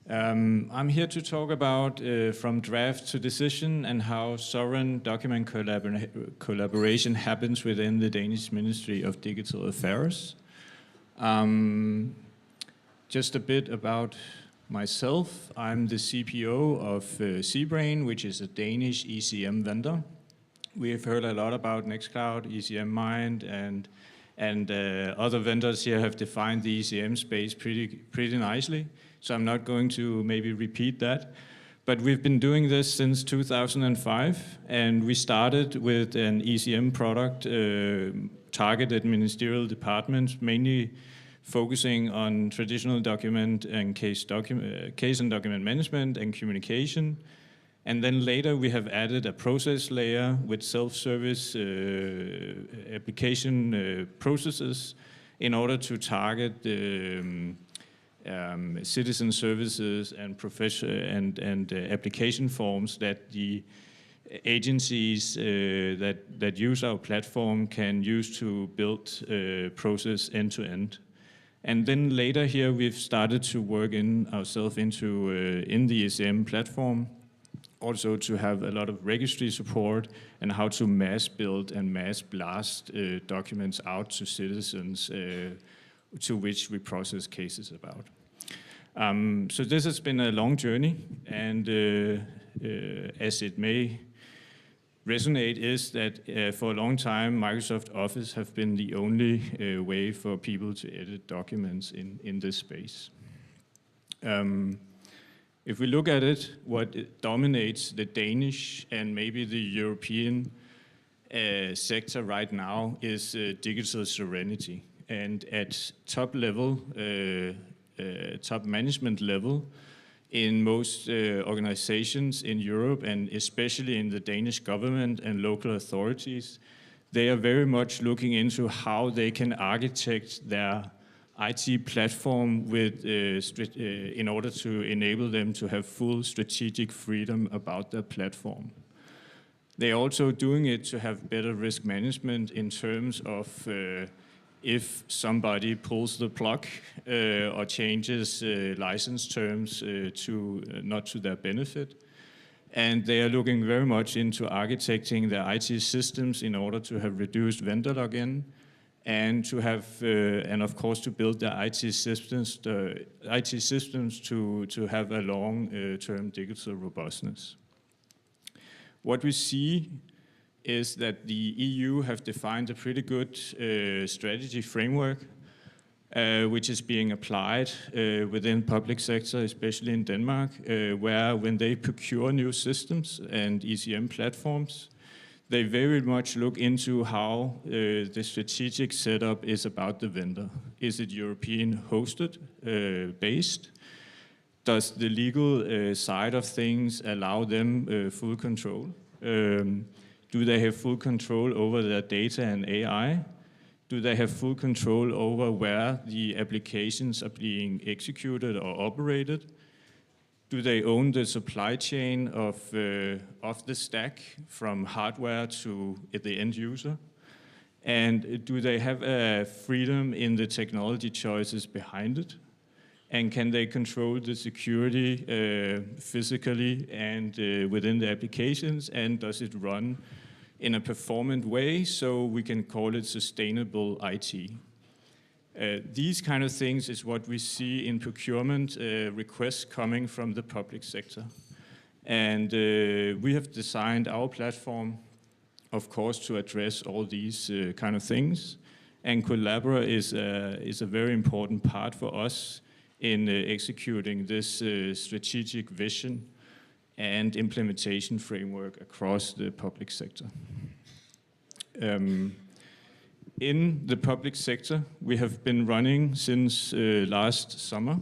I'm here to talk about from draft to decision and how sovereign document collaboration happens within the Danish Ministry of Digital Affairs. Just a bit about myself. I'm the CPO of Cbrain, which is a Danish ECM vendor. We have heard a lot about Nextcloud, ECM Mind, and other vendors here have defined the ECM space pretty nicely. So I'm not going to maybe repeat that. But we've been doing this since 2005, and we started with an ECM product targeted ministerial departments, mainly focusing on traditional document and case and document management and communication. And then later we have added a process layer with self-service application processes in order to target citizen services and application forms that the agencies that use our platform can use to build process end to end. And then later here we've started to work ourselves into in the ECM platform, also to have a lot of registry support and how to mass build and mass blast documents out to citizens to which we process cases about. So this has been a long journey, and as it may resonate is that for a long time Microsoft Office have been the only way for people to edit documents in this space. If we look at it, what dominates the Danish and maybe the European sector right now is digital sovereignty. And at top level, top management level, in most organizations in Europe, and especially in the Danish government and local authorities, they are very much looking into how they can architect their IT platform with, in order to enable them to have full strategic freedom about their platform. They're also doing it to have better risk management in terms of if somebody pulls the plug or changes license terms not to their benefit. And they are looking very much into architecting their IT systems in order to have reduced vendor login and to have, and of course to build their IT systems to have a long-term digital robustness. What we see is that the EU have defined a pretty good strategy framework, which is being applied within public sector, especially in Denmark, where when they procure new systems and ECM platforms, they very much look into how the strategic setup is about the vendor. Is it European hosted, based? Does the legal side of things allow them full control? Do they have full control over their data and AI? Do they have full control over where the applications are being executed or operated? Do they own the supply chain of the stack from hardware to the end user? And do they have freedom in the technology choices behind it? And can they control the security physically and within the applications? And does it run in a performant way so we can call it sustainable IT? These kind of things is what we see in procurement requests coming from the public sector. And we have designed our platform, of course, to address all these kind of things. And Collabora is a very important part for us in executing this strategic vision and implementation framework across the public sector. In the public sector, we have been running since last summer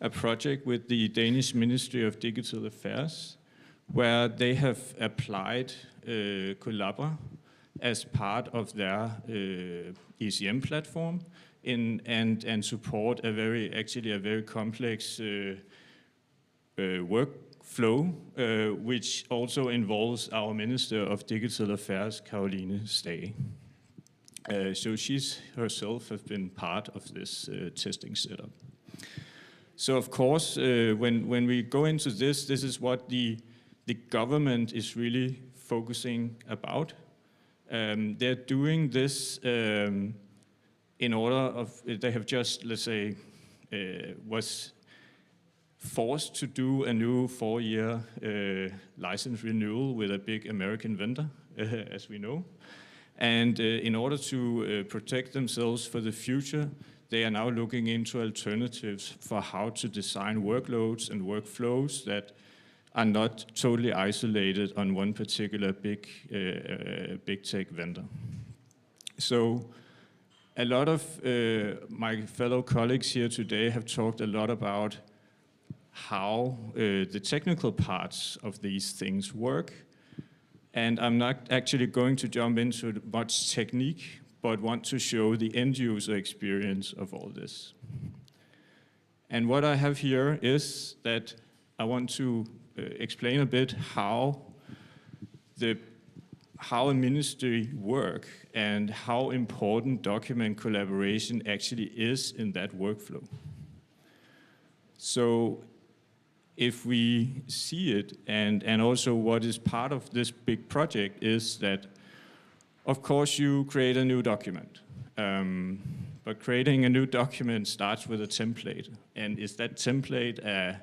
a project with the Danish Ministry of Digital Affairs, where they have applied Collabora as part of their ECM platform and support a very complex workflow, which also involves our Minister of Digital Affairs, Caroline Stage. So she's herself has been part of this testing setup. So of course, when we go into this is what the government is really focusing about. They're doing this in order of, they have just, let's say, was forced to do a new 4-year license renewal with a big American vendor, as we know. And in order to protect themselves for the future, they are now looking into alternatives for how to design workloads and workflows that are not totally isolated on one particular big tech vendor. So a lot of my fellow colleagues here today have talked a lot about how the technical parts of these things work. And I'm not actually going to jump into much technique, but want to show the end user experience of all this. And what I have here is that I want to explain a bit how a ministry work and how important document collaboration actually is in that workflow. So if we see it, and also what is part of this big project is that, of course, you create a new document. But creating a new document starts with a template. And is that template a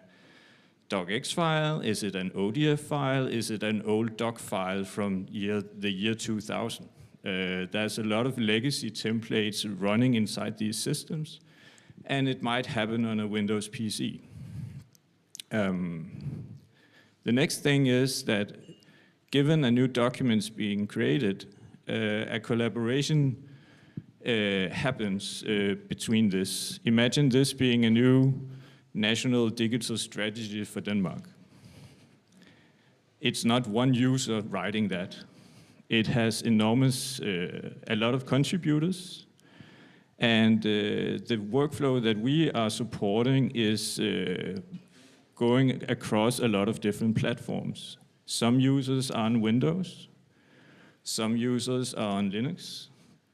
docx file? Is it an ODF file? Is it an old doc file from the year 2000? There's a lot of legacy templates running inside these systems, and it might happen on a Windows PC. The next thing is that given a new document's being created, a collaboration happens between this. Imagine this being a new national digital strategy for Denmark. It's not one user writing that. It has enormous, a lot of contributors. And the workflow that we are supporting is going across a lot of different platforms. Some users are on Windows, some users are on Linux,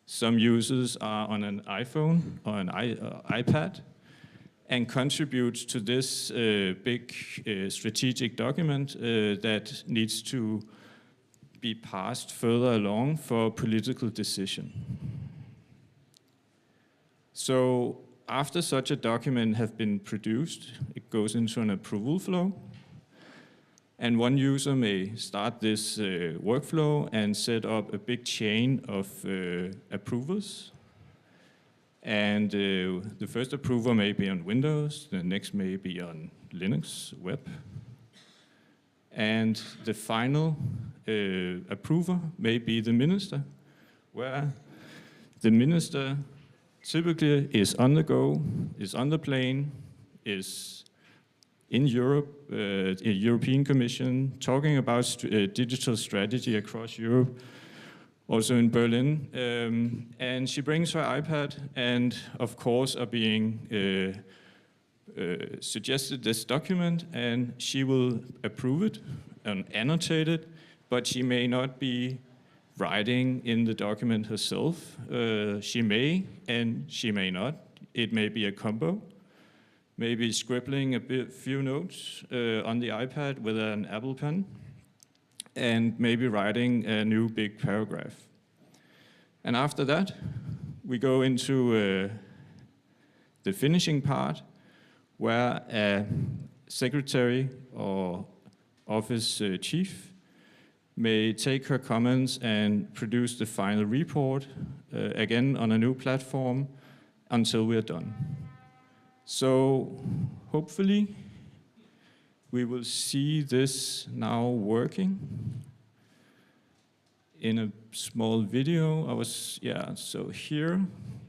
some users are on an iPhone or an iPad, and contributes to this big strategic document that needs to be passed further along for political decision. So after such a document has been produced, it goes into an approval flow. And one user may start this workflow and set up a big chain of approvers. And the first approver may be on Windows, the next may be on Linux, web. And the final approver may be the minister, where the minister typically is on the go, is on the plane, is in Europe, European Commission, talking about digital strategy across Europe, also in Berlin. And she brings her iPad and, of course, are being suggested this document, and she will approve it and annotate it, but she may not be writing in the document herself. She may, and she may not. It may be a combo. Maybe scribbling a few notes on the iPad with an Apple Pen, and maybe writing a new big paragraph. And after that, we go into the finishing part, where a secretary or office chief may take her comments and produce the final report, again on a new platform, until we're done. So hopefully we will see this now working in a small video. So here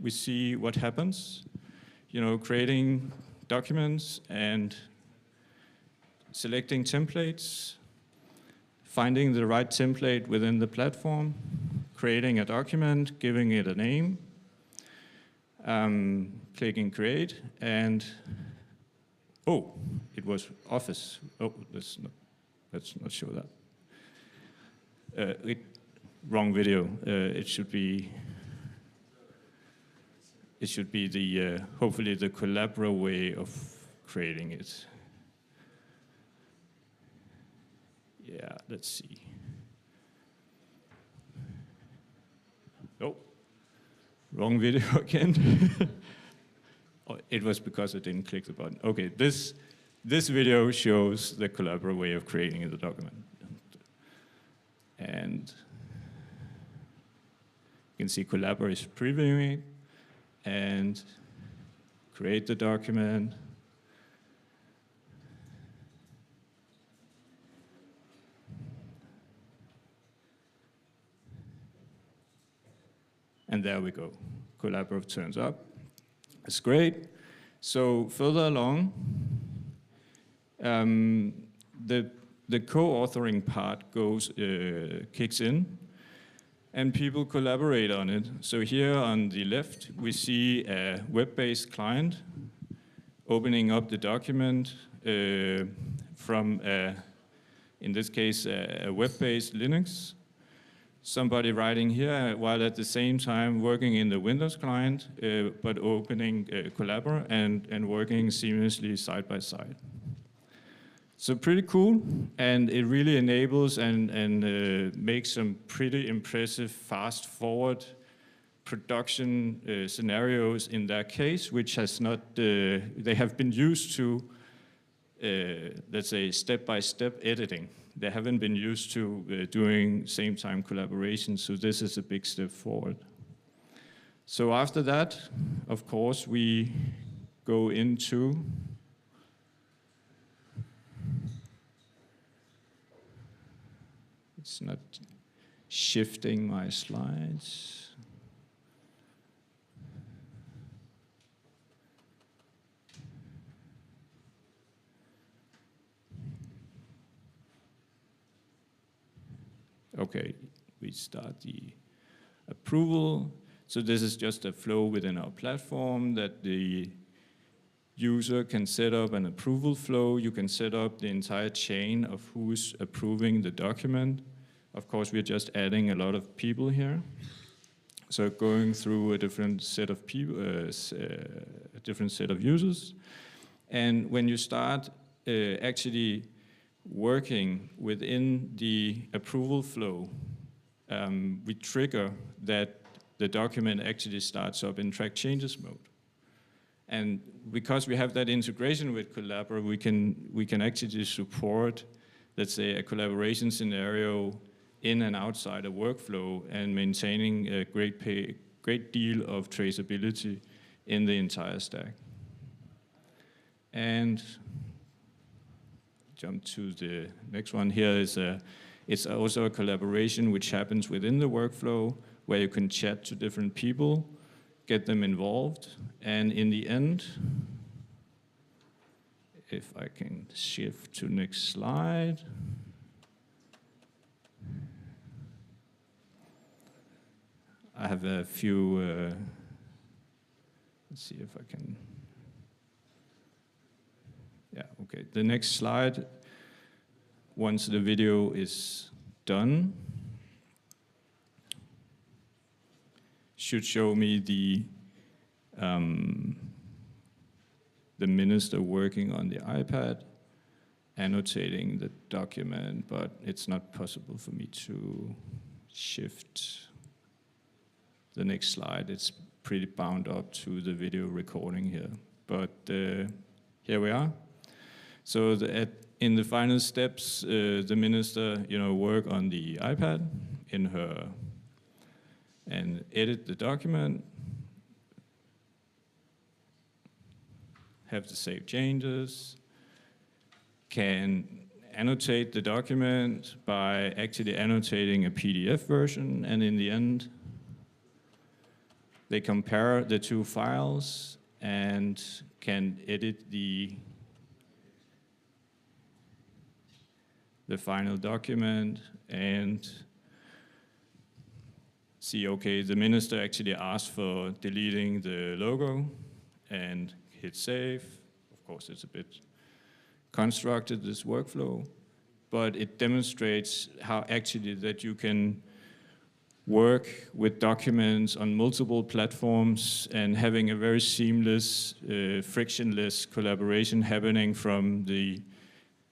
we see what happens, creating documents and selecting templates, finding the right template within the platform, creating a document, giving it a name, clicking create, and it was Office. Let's not show that. Wrong video. It should be the hopefully the Collabora way of creating it. Yeah, let's see. Oh, wrong video again. Oh, it was because I didn't click the button. Okay, this video shows the Collabora way of creating the document. And you can see Collabora is previewing it and create the document. And there we go. Collabora turns up. It's great. So further along, the co-authoring part kicks in, and people collaborate on it. So here on the left, we see a web-based client opening up the document from, in this case, a web-based Linux. Somebody writing here, while at the same time working in the Windows client, but opening Collabora and working seamlessly side by side. So pretty cool, and it really enables and makes some pretty impressive fast-forward production scenarios in that case, which has not, they have been used to, let's say, step-by-step editing. They haven't been used to doing same-time collaboration, so this is a big step forward. So after that, of course, we go into it's not shifting my slides. Okay, we start the approval. So this is just a flow within our platform that the user can set up an approval flow. You can set up the entire chain of who's approving the document. Of course, we're just adding a lot of people here. So going through a different set of people, a different set of users. And when you start actually working within the approval flow, we trigger that the document actually starts up in track changes mode. And because we have that integration with Collabora, we can actually support, let's say, a collaboration scenario in and outside a workflow and maintaining a great deal of traceability in the entire stack. And jump to the next one here is it's also a collaboration which happens within the workflow where you can chat to different people, get them involved, and in the end, if I can shift to next slide. I have a few, let's see if I can. Yeah, okay. The next slide, once the video is done, should show me the minister working on the iPad, annotating the document, but it's not possible for me to shift the next slide. It's pretty bound up to the video recording here, but here we are. So in the final steps, the minister, work on the iPad in her and edit the document, have the save changes, can annotate the document by actually annotating a PDF version, and in the end, they compare the two files and can edit the final document and see, okay, the minister actually asked for deleting the logo and hit save. Of course, it's a bit constructed, this workflow, but it demonstrates how actually that you can work with documents on multiple platforms and having a very seamless, frictionless collaboration happening from the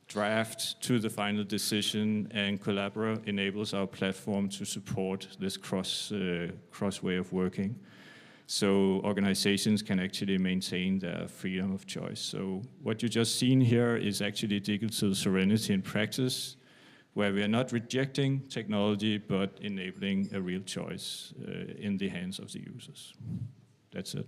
draft to the final decision, and Collabora enables our platform to support this cross way of working. So organizations can actually maintain their freedom of choice. So what you just seen here is actually digital sovereignty in practice, where we are not rejecting technology, but enabling a real choice in the hands of the users. That's it.